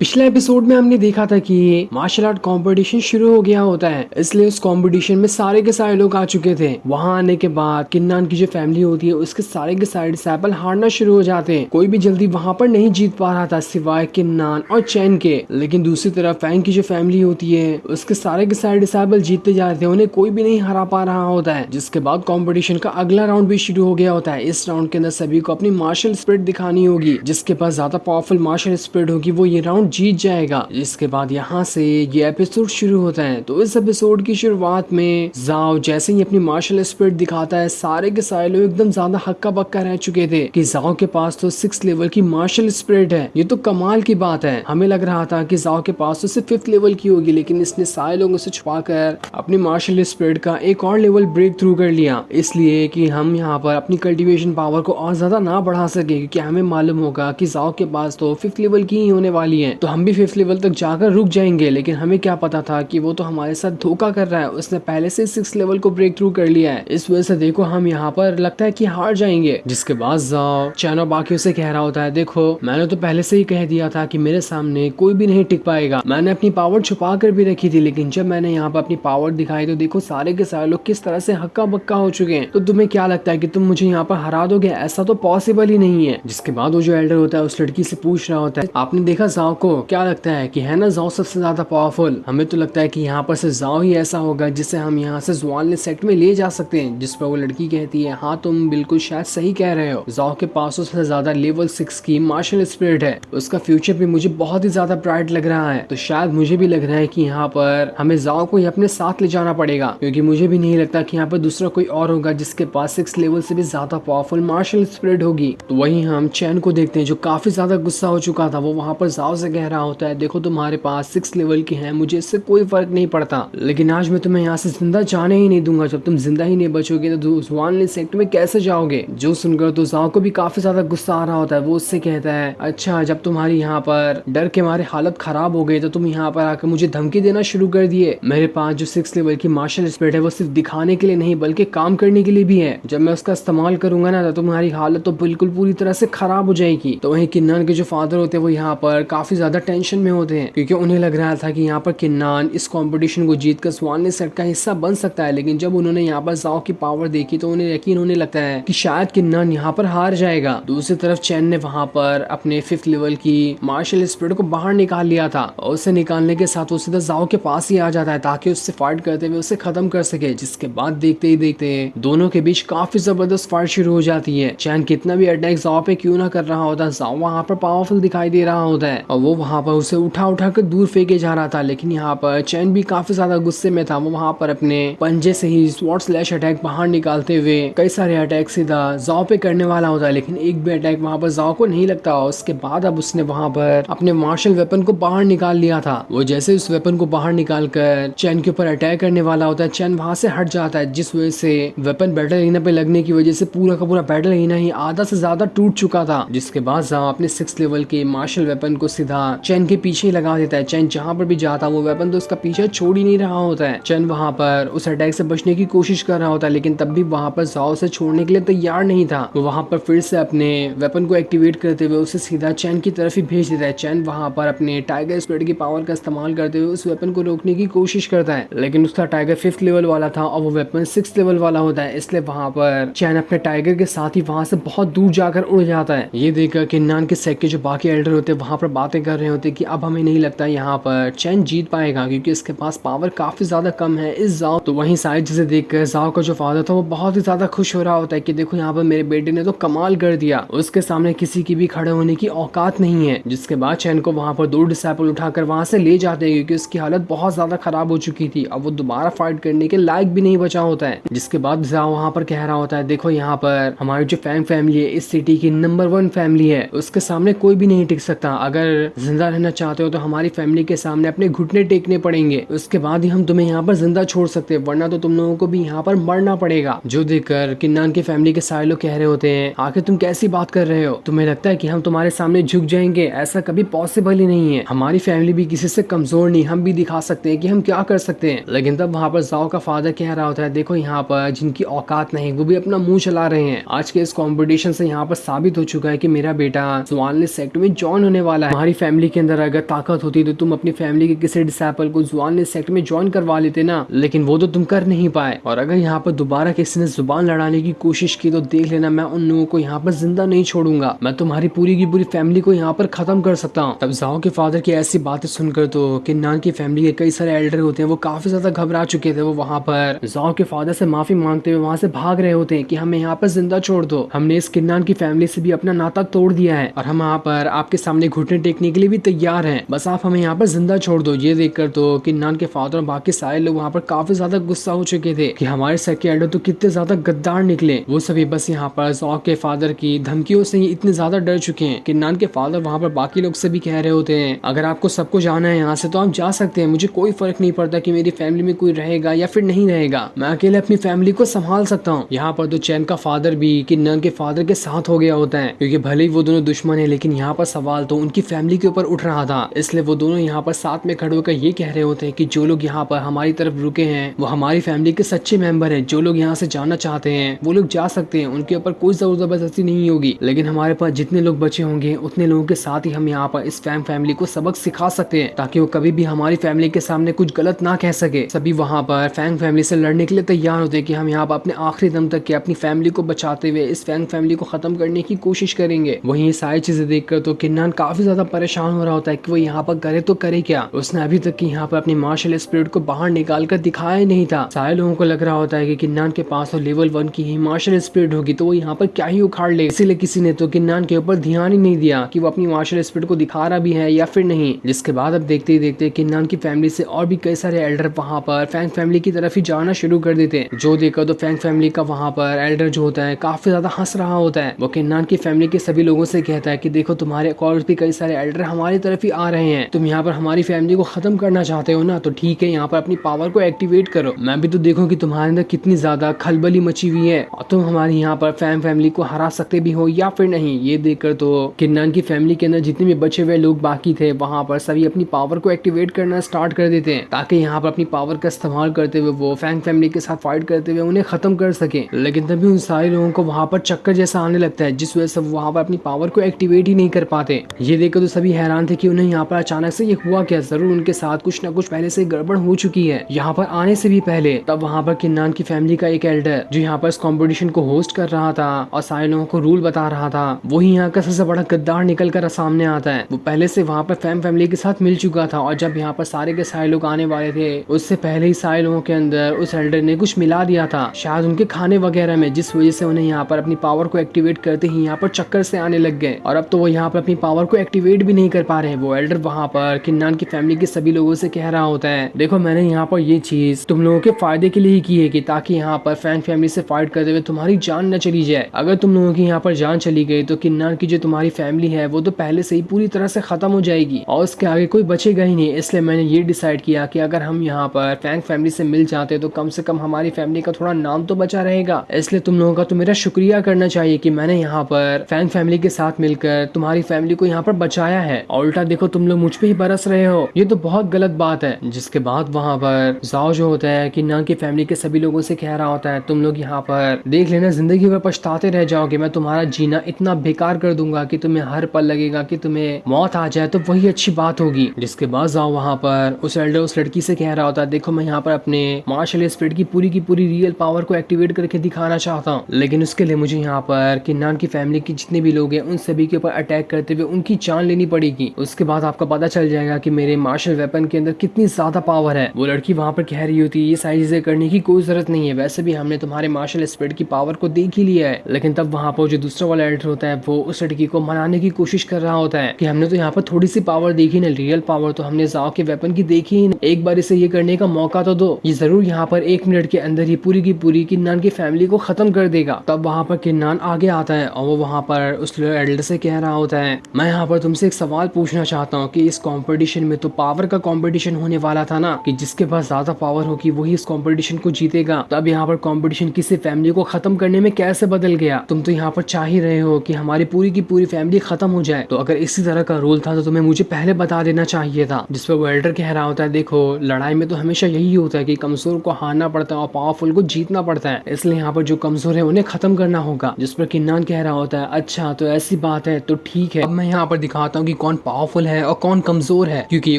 पिछले एपिसोड में हमने देखा था कि मार्शल आर्ट कंपटीशन शुरू हो गया होता है, इसलिए उस कंपटीशन में सारे के सारे लोग आ चुके थे। वहां आने के बाद किन्नान की जो फैमिली होती है उसके सारे के सारे डिसाइपल हारना शुरू हो जाते हैं। कोई भी जल्दी वहां पर नहीं जीत पा रहा था सिवाय किन्नान और चैन के। लेकिन दूसरी तरफ फैंग की जो फैमिली होती है उसके सारे के सारे डिसाइपल जीतते जा रहे थे, उन्हें कोई भी नहीं हरा पा रहा होता है। जिसके बाद कॉम्पिटिशन का अगला राउंड भी शुरू हो गया होता है। इस राउंड के अंदर सभी को अपनी मार्शल स्पिरिट दिखानी होगी। जिसके पास ज्यादा पावरफुल मार्शल स्पिरिट होगी वो ये राउंड जीत जाएगा। इसके बाद यहाँ से ये एपिसोड शुरू होता है। तो इस एपिसोड की शुरुआत में जाओ जैसे ही अपनी मार्शल स्पिरिट दिखाता है, सारे के सारे लोग एकदम ज्यादा हक्का बक्का रह चुके थे कि जाओ के पास तो 6 लेवल की मार्शल स्पिरिट है। ये तो कमाल की बात है। हमें लग रहा था कि जाओ के पास तो सिर्फ 5th लेवल की होगी, लेकिन इसने सारे लोगों से छुपाकर अपनी मार्शल स्पिरिट का एक और लेवल ब्रेक थ्रू कर लिया, इसलिए कि हम यहाँ पर अपनी कल्टीवेशन पावर को और ज्यादा ना बढ़ा सके, क्योंकि हमें मालूम होगा कि जाओ के पास तो 5th लेवल की ही होने वाली है। तो हम भी 5th लेवल तक जाकर रुक जाएंगे। लेकिन हमें क्या पता था कि वो तो हमारे साथ धोखा कर रहा है, उसने पहले से 6th लेवल को ब्रेक थ्रू कर लिया है। इस वजह से देखो हम यहाँ पर लगता है कि हार जाएंगे। जिसके बाद जाओ चैन और बाकियों से कह रहा होता है, देखो मैंने तो पहले से ही कह दिया था कि मेरे सामने कोई भी नहीं टिक पाएगा। मैंने अपनी पावर छुपा कर भी रखी थी, लेकिन जब मैंने यहाँ पर अपनी पावर दिखाई तो देखो सारे के सारे लोग किस तरह से हक्का बक्का हो चुके हैं। तो तुम्हें क्या लगता है कि तुम मुझे यहाँ पर हरा दोगे? ऐसा तो पॉसिबल ही नहीं है। जिसके बाद वो जो एल्डर होता है उस लड़की से पूछ रहा होता है, आपने देखा जाओ को? क्या लगता है कि है ना जाओ सबसे ज्यादा पावरफुल? हमें तो लगता है कि यहाँ पर से जाओ ही ऐसा होगा जिसे हम यहाँ से ज़ुआनले सेक्ट में ले जा सकते हैं। जिस पर वो लड़की कहती है, हाँ तुम बिल्कुल शायद सही कह रहे हो। जाओ के पास सबसे ज्यादा लेवल 6 की मार्शल स्पिरिट है, उसका फ्यूचर भी मुझे बहुत ही ज्यादा ब्राइट लग रहा है। तो शायद मुझे भी लग रहा है कि यहाँ पर हमें जाओ को ही अपने साथ ले जाना पड़ेगा, क्योंकि मुझे भी नहीं लगता कि यहाँ पर दूसरा कोई और होगा जिसके पास 6 लेवल से भी ज्यादा पावरफुल मार्शल स्पिरिट होगी। तो वही हम चैन को देखते हैं जो काफी ज्यादा गुस्सा हो चुका था। वो वहाँ पर जाओ से कह रहा होता है, देखो तुम्हारे पास 6 लेवल की है, मुझे इससे कोई फर्क नहीं पड़ता, लेकिन आज मैं तुम्हें यहाँ से जिंदा जाने ही नहीं दूंगा। जब तुम जिंदा ही नहीं बचोगे तो ज़ुआनले सेक्ट में कैसे जाओगे? जो सुनकर तो जाओ को भी काफी ज्यादा गुस्सा आ रहा होता है। वो उससे कहता है, अच्छा जब तुम्हारी यहाँ पर डर के मारे हालत खराब हो गई तो तुम यहाँ पर आकर मुझे धमकी देना शुरू कर दिए। मेरे पास जो 6 लेवल की मार्शल स्पिरिट है वो सिर्फ दिखाने के लिए नहीं बल्कि काम करने के लिए भी है। जब मैं उसका इस्तेमाल करूंगा ना तो तुम्हारी हालत तो बिल्कुल पूरी तरह से खराब हो जाएगी। तो वहीं किन्नान के जो फादर होते हैं वो यहाँ पर काफी ज्यादा टेंशन में होते हैं, क्योंकि उन्हें लग रहा था कि यहाँ पर किन्नान इस कंपटीशन को जीतकर ज़ुआनले सेक्ट का हिस्सा बन सकता है। लेकिन जब उन्होंने यहाँ पर जाओ की पावर देखी तो उन्हें यकीन होने लगता है कि शायद किन्नान यहाँ पर हार जाएगा। दूसरी तरफ चैन ने वहाँ पर अपने 5th लेवल की मार्शल स्पिरिट को बाहर निकाल लिया था, और उसे निकालने के साथ वो सीधा जाओ के पास ही आ जाता है ताकि उससे फाइट करते हुए उसे खत्म कर सके। जिसके बाद देखते ही देखते दोनों के बीच काफी जबरदस्त फाइट शुरू हो जाती है। चैन कितना भी अटैक जाओ पे क्यों ना कर रहा होता, जाओ वहाँ पर पावरफुल दिखाई दे रहा होता है और वो वहाँ पर उसे उठा उठा कर दूर फेंके जा रहा था। लेकिन यहाँ पर चैन भी काफी ज्यादा गुस्से में था। वो वहाँ पर अपने पंजे से ही स्वॉर्ड स्लैश अटैक बाहर निकालते हुए कई सारे अटैक सीधा जाओ पे करने वाला होता है, लेकिन एक भी अटैक वहाँ पर जाओ को नहीं लगता। उसके बाद अब उसने वहाँ पर अपने मार्शल वेपन को बाहर निकाल लिया था। वो जैसे उस वेपन को बाहर निकाल कर चैन के ऊपर अटैक करने वाला होता है, चैन वहाँ से हट जाता है, जिस वजह से वेपन बैटल एरिना पे लगने की वजह से पूरा का पूरा बैटल एरिना ही आधा से ज्यादा टूट चुका था। जिसके बाद जाओ अपने 6th लेवल के मार्शल वेपन को सीधा चैन के पीछे लगा देता है। चैन जहाँ पर भी जाता वो वेपन तो उसका पीछे छोड़ ही नहीं रहा होता है। चैन वहाँ पर उस अटैक से बचने की कोशिश कर रहा होता है, लेकिन तब भी वहाँ पर जाओ से छोड़ने के लिए तैयार नहीं था। वो वहाँ पर फिर से अपने वेपन को एक्टिवेट करते हुए उसे सीधा चैन की तरफ ही भेज देता है। चैन वहाँ पर अपने टाइगर स्पिरिट की पावर का इस्तेमाल करते हुए उस वेपन को रोकने की कोशिश करता है, लेकिन उसका टाइगर 5th लेवल वाला था और वो वेपन 6th लेवल वाला होता है। इसलिए वहाँ पर चैन अपने टाइगर के साथ ही वहाँ से बहुत दूर जाकर उड़ जाता है। ये देखकर किन्नान के सेक्ट के जो बाकी एल्डर होते हैं वहाँ पर बातें कर रहे होते कि अब हमें नहीं लगता यहाँ पर चैन जीत पाएगा, क्योंकि इसके पास पावर काफी ज्यादा कम है इस जाओ। तो वहीं सारी चीजें देखकर जाओ का जो फादर था वो बहुत ही ज्यादा खुश हो रहा होता है कि देखो यहाँ पर मेरे बेटे ने तो कमाल कर दिया, उसके सामने किसी की भी खड़े होने की औकात नहीं है। जिसके बाद चैन को वहाँ पर 2 डिसाइपल उठाकर वहाँ से ले जाते हैं, क्योंकि उसकी हालत बहुत ज्यादा खराब हो चुकी थी। अब वो दोबारा फाइट करने के लायक भी नहीं बचा होता है। जिसके बाद जाओ वहाँ पर कह रहा होता है, देखो यहाँ पर हमारी जो फैंग फैमिली है इस सिटी की नंबर 1 फैमिली है, उसके सामने कोई भी नहीं टिक सकता। अगर जिंदा रहना चाहते हो तो हमारी फैमिली के सामने अपने घुटने टेकने पड़ेंगे, उसके बाद ही हम तुम्हें यहाँ पर जिंदा छोड़ सकते हैं, वरना तो तुम लोगों को भी यहाँ पर मरना पड़ेगा। जो देखकर किन्नान की फैमिली के सारे लोग कह रहे होते हैं, आखिर तुम कैसी बात कर रहे हो? तुम्हें लगता है कि हम तुम्हारे सामने झुक जाएंगे? ऐसा कभी पॉसिबल ही नहीं है। हमारी फैमिली भी किसी से कमजोर नहीं, हम भी दिखा सकते हैं कि हम क्या कर सकते हैं। लेकिन तब वहाँ पर जाओ का फादर कह रहा होता है, देखो यहाँ पर जिनकी औकात नहीं वो भी अपना मुंह चला रहे हैं। आज के इस कंपटीशन से यहाँ पर साबित हो चुका है कि मेरा बेटा ज़ुआनले सेक्ट में जॉइन होने वाला है। हमारी फैमिली के अंदर अगर ताकत होती तो तुम अपनी फैमिली के किसी डिसाइपल को जुआन सेक्ट में ज्वाइन करवा लेते ना, लेकिन वो तो तुम कर नहीं पाए। और अगर यहाँ पर दोबारा किसी ने जुबान लड़ाने की कोशिश की तो देख लेना, मैं उन लोगों को यहाँ पर जिंदा नहीं छोड़ूंगा, मैं तुम्हारी पूरी की पूरी फैमिली को यहाँ पर खत्म कर सकता हूँ। तब जाओ के फादर की ऐसी बातें सुनकर तो किन्नान की फैमिली के कई सारे एल्डर होते हैं वो काफी ज्यादा घबरा चुके थे। वो वहाँ पर जाओ के फादर से माफी मांगते हुए वहाँ से भाग रहे होते हैं कि हमें यहाँ पर जिंदा छोड़ दो, हमने इस किन्नान की फैमिली से भी अपना नाता तोड़ दिया है और हम यहाँ पर आपके सामने घुटने टेकने के लिए भी तैयार हैं, बस आप हमें यहाँ पर जिंदा छोड़ दो। ये देखकर तो किन्नान के फादर और बाकी सारे लोग वहाँ पर काफी ज्यादा गुस्सा हो चुके थे कि हमारे सर के एल्डर तो कितने ज्यादा गद्दार निकले। वो सभी बस यहाँ पर जाओ के फादर की धमकियों से ही इतने ज्यादा डर चुके हैं। किन्नान के फादर वहाँ पर बाकी लोग से भी कह रहे होते हैं अगर आपको सबको जाना है यहाँ से तो आप जा सकते हैं, मुझे कोई फर्क नहीं पड़ता कि मेरी फैमिली में कोई रहेगा या फिर नहीं रहेगा, मैं अकेले अपनी फैमिली को संभाल सकता हूँ। यहाँ पर तो चैन का फादर भी किन्नान के फादर के साथ हो गया होता है, क्योंकि भले ही वो दोनों दुश्मन है लेकिन यहाँ पर सवाल तो उनकी फैमिली के ऊपर उठ रहा था, इसलिए वो दोनों यहाँ पर साथ में खड़े होकर ये कह रहे होते हैं कि जो लोग यहाँ पर हमारी तरफ रुके हैं वो हमारी फैमिली के सच्चे मेंबर हैं, जो लोग यहाँ से जाना चाहते हैं वो लोग जा सकते हैं, उनके ऊपर कोई जबरदस्ती नहीं होगी, लेकिन हमारे पास जितने लोग बचे होंगे उतने लोगों के साथ ही हम यहाँ पर इस फैमिली को सबक सिखा सकते हैं ताकि वो कभी भी हमारी फैमिली के सामने कुछ गलत ना कह सके। सभी वहाँ पर फैंग फैमिली से लड़ने के लिए तैयार होते हैं कि हम यहाँ पर अपने आखिरी दम तक के अपनी फैमिली को बचाते हुए इस फैंग फैमिली को खत्म करने की कोशिश करेंगे। वहीं सारी चीजें देखकर तो किन्नान काफी ज्यादा परेशान हो रहा होता है कि वो यहाँ पर करे तो करे क्या, उसने अभी तक की यहाँ पर अपनी मार्शल स्पिरिट को बाहर निकाल कर दिखाया नहीं था। सारे लोगों को लग रहा होता है कि किन्नान के पास तो लेवल 1 की ही मार्शल स्पिरिट होगी तो वो यहाँ पर क्या ही उखाड़ ले, इसीलिए किसी ने तो किन्नान के ऊपर ध्यान ही नहीं दिया कि वो अपनी मार्शल स्पिरिट को दिखा रहा भी है या फिर नहीं। जिसके बाद अब देखते ही देखते किन्नान की फैमिली से और भी कई सारे एल्डर वहाँ पर फैंग फैमिली की तरफ ही जाना शुरू कर देते हैं। जो देखकर तो फैंग फैमिली का वहाँ पर एल्डर जो होता है काफी ज्यादा हंस रहा होता है। वो किन्नान की फैमिली के सभी लोगों से कहता है कि देखो तुम्हारे और भी कई सारे एल्डर हमारी तरफ ही आ रहे हैं, तुम यहाँ पर हमारी फैमिली को खत्म करना चाहते हो ना, तो ठीक है यहाँ पर अपनी पावर को एक्टिवेट करो, मैं भी तो देखो कि तुम्हारे अंदर कितनी ज्यादा खलबली मची हुई है और तुम हमारी यहाँ पर फैंग फैमिली को हरा सकते भी हो या फिर नहीं। ये देखकर तो किन्नान की फैमिली के अंदर जितने भी बचे हुए लोग बाकी थे वहाँ पर सभी अपनी पावर को एक्टिवेट करना स्टार्ट कर देते हैं ताकि यहाँ पर अपनी पावर का इस्तेमाल करते हुए वो फैंग फैमिली के साथ फाइट करते हुए उन्हें खत्म कर सके। लेकिन तभी उन सारे लोगों को वहाँ पर चक्कर जैसा आने लगता है जिस वजह से वहाँ पर अपनी पावर को एक्टिवेट ही नहीं कर पाते। ये देखकर तो सभी हैरान थे कि उन्हें यहाँ पर अचानक से ये हुआ क्या, जरूर उनके साथ कुछ ना कुछ पहले से गड़बड़ हो चुकी है यहाँ पर आने से भी पहले। तब वहाँ पर किन्नान की फैमिली का एक एल्डर जो यहाँ पर इस कॉम्पिटिशन को होस्ट कर रहा था और सारे लोगों को रूल बता रहा था, वही यहाँ का सबसे बड़ा गद्दार निकल कर सामने आता है। वो पहले से वहाँ पर फैंग फैमिली के साथ मिल चुका था और जब यहाँ पर सारे के सारे लोग आने वाले थे उससे पहले ही सारे लोगों के अंदर उस एल्डर ने कुछ मिला दिया था शायद उनके खाने वगैरह में, जिस वजह से उन्हें यहाँ पर अपनी पावर को एक्टिवेट करते ही यहाँ पर चक्कर से आने लग गए और अब तो वो यहाँ पर अपनी पावर को एक्टिवेट भी नहीं कर पा रहे। वो एल्डर वहाँ पर किन्नान की फैमिली के सभी लोगों से कह रहा होता है देखो मैंने यहाँ पर ये चीज तुम लोगों के फायदे के लिए ही की है कि ताकि यहाँ पर फैंग फैमिली से फाइट करते हुए तुम्हारी जान न चली जाए। अगर तुम लोगों की यहाँ पर जान चली गई तो किन्नान की जो तुम्हारी फैमिली है वो तो पहले से ही पूरी तरह से खत्म हो जाएगी और उसके आगे कोई बचेगा ही नहीं। इसलिए मैंने ये डिसाइड किया कि अगर हम यहाँ पर फैंग फैमिली से मिल जाते तो कम से कम हमारी फैमिली का थोड़ा नाम तो बचा रहेगा। इसलिए तुम लोगों का तो मेरा शुक्रिया करना चाहिए कि मैंने यहाँ पर फैंग फैमिली के साथ मिलकर तुम्हारी फैमिली को यहाँ पर बचाया है और उल्टा देखो तुम लोग मुझ पे ही बरस रहे हो, ये तो बहुत गलत बात है। जिसके बाद वहाँ पर जाओ जो होता है किन्नान की फैमिली के सभी लोगों से कह रहा होता है तुम लोग यहाँ पर देख लेना जिंदगी भर पछताते रह जाओगे, मैं तुम्हारा जीना इतना बेकार कर दूंगा कि तुम्हें हर पल लगेगा कि तुम्हें मौत आ जाए तो वही अच्छी बात होगी। जिसके बाद जाओ वहाँ पर उस एल्डर उस लड़की से कह रहा होता है देखो मैं यहाँ पर अपने मार्शल स्पिरिट की पूरी रियल पावर को एक्टिवेट करके दिखाना चाहता हूँ, लेकिन उसके लिए मुझे यहाँ पर किन्नान की फैमिली के जितने भी लोग हैं उन सभी के ऊपर अटैक करते हुए उनकी जान लेनी पड़ेगी। उसके बाद आपको पता चल जाएगा कि मेरे मार्शल वेपन के अंदर कितनी ज्यादा पावर है। वो लड़की वहाँ पर कह रही होती है ये सारी चीजें करने की कोई जरूरत नहीं है, वैसे भी हमने तुम्हारे मार्शल स्पिरिट की पावर को देख ही लिया है। लेकिन तब वहाँ पर जो दूसरा वाला एल्डर होता है वो उस लड़की को मनाने की कोशिश कर रहा होता है कि हमने तो यहाँ पर थोड़ी सी पावर देखी ना, रियल पावर तो हमने जाओ के वेपन की देखी ही, एक बार इसे ये करने का मौका तो दो, ये जरूर यहाँ पर 1 मिनट के अंदर ही पूरी की पूरी किन्नान की फैमिली को खत्म कर देगा। तब वहाँ पर किन्नान आगे आता है और वो वहाँ पर उस एल्डर से कह रहा होता है मैं यहाँ पर तुमसे एक सवाल पूछना चाहता हूँ कि इस कंपटीशन में तो पावर का कंपटीशन होने वाला था ना, कि जिसके पास ज्यादा पावर होगी वही इस कंपटीशन को जीतेगा। तब यहाँ पर कंपटीशन किसी फैमिली को खत्म करने में कैसे बदल गया? तुम तो यहाँ पर चाह ही रहे हो कि हमारी पूरी की पूरी फैमिली खत्म हो जाए, तो अगर इसी तरह का रूल था तो तुम्हें मुझे पहले बता देना चाहिए था। जिस पर वो एल्डर कह रहा होता है देखो लड़ाई में तो हमेशा यही होता है कि कमजोर को हारना पड़ता है और पावरफुल को जीतना पड़ता है, इसलिए यहाँ पर जो कमजोर है उन्हें खत्म करना होगा। जिस पर किन्नान कह रहा होता है अच्छा तो ऐसी बात है तो ठीक है, अब मैं यहाँ पर दिखाता हूँ कि कौन पावरफुल है और कौन कमजोर है, क्योंकि ये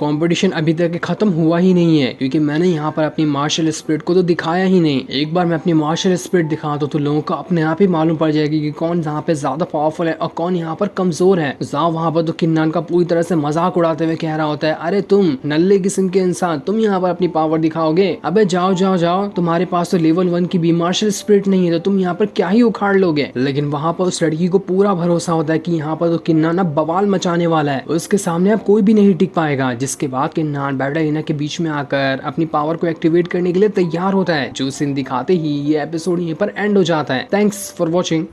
कंपटीशन अभी तक खत्म हुआ ही नहीं है। क्योंकि मैंने यहाँ पर अपनी मार्शल स्पिरिट को तो दिखाया ही नहीं। एक बार मैं अपनी मार्शल स्पिरिट दिखा दूं तो लोगों को अपने आप ही मालूम पड़ जाएगी कि कौन यहाँ पे ज्यादा पावरफुल है और कौन यहाँ पर कमजोर है। जाओ वहाँ पर तो किन्नान का पूरी तरह से मजाक उड़ाते हुए कह रहा होता है, अरे तुम नल्ले किस्म के इंसान, तुम यहाँ पर अपनी पावर दिखाओगे? अबे जाओ जाओ जाओ, तुम्हारे पास तो लेवल 1 की भी मार्शल स्पिरिट नहीं है, तो तुम यहाँ पर क्या ही उखाड़ लोगे। लेकिन वहाँ पर उस लड़की को पूरा भरोसा होता है कि यहाँ पर तो किन्नान अब बवाल मचाने वाला है, उसके सामने अब कोई भी नहीं टिक पाएगा। जिसके बाद किन्नान बैटल के बीच में आकर अपनी पावर को एक्टिवेट करने के लिए तैयार होता है। जो सीन दिखाते ही ये एपिसोड यहीं पर एंड हो जाता है। Thanks for watching.